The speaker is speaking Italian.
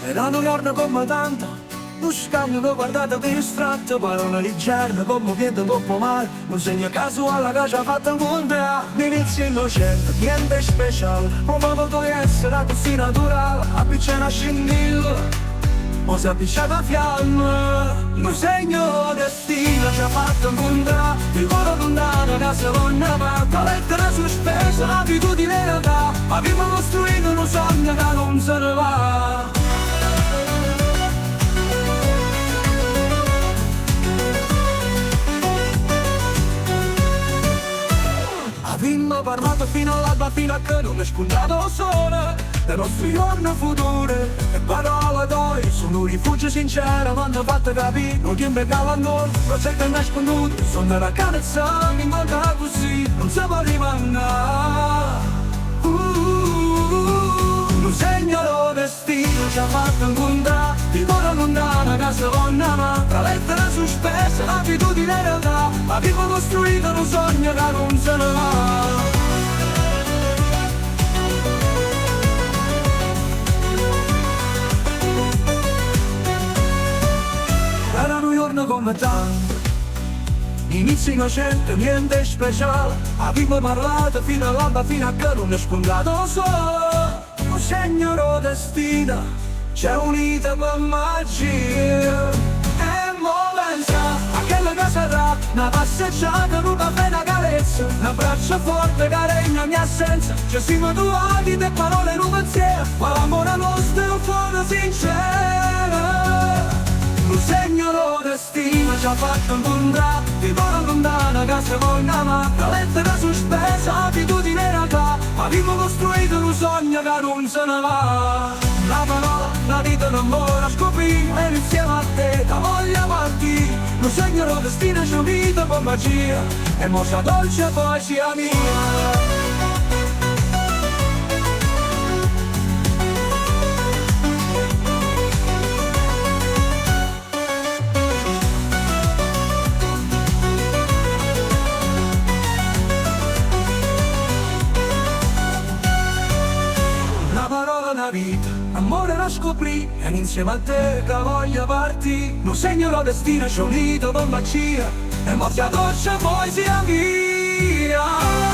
Era un giorno come tanto, lo scambio che guardate per distratto, parole leggere come vento dopo mare, un segno casuale che ci ha fatto incontrare. L'inizio innocente, niente speciale, un modo di essere così naturale, appiccica a scintilla. Mo si avvicina a fiamma, un segno destino ci ha fatto incontrare. Il cuore lontano che si voglia ma la lettera sospesa, l'abitudine realtà. Abbiamo costruito un sogno che non se ne va. Abbiamo parlato fino all'alba, fino a che non è spuntato il sole dei nostri giorni futuri. E parole d'oi sono un rifugio sincero, mi hanno fatto capire non ti imbecava a noi. Progetto nasconduto, sono la carezza, mi manca così, non si può rimanere. Un segno del destino ci ha fatto incontrare. Il cuore lontano che si voglia ma tra lettere sospese, l'abitudine in realtà. Abbiamo costruito un sogno che non se ne va. Era un giorno come tanto, inizi innocente, niente speciale. Abbiamo parlato fino all'alba, fino a che non è spuntato il sole. Un segno del destino c'è unita per magia. E mo pensa a quella che sarà una passeggiata, un caffè, una carezza, un abbraccio forte che regna mia assenza. Ci siamo trovati te parole in un pensiero, ma l'amore nostro è un fuoco sincero. Un segno del destino ci ha fatto incontrare. Di cuore lontano che si voglia ma la lettera sospesa, abitudine in realtà. Abbiamo costruito un sogno che non se ne va. La parola, la vita non vuole scoprire, e insieme a te la voglia partire. Un segno del destino ci unito con magia, e mossa dolce poesia mia. Una vita, amore da scoprì, e insieme a te che voglio partì. Un segno del destino ci ha unito con magia, e morte dolce poesia mia.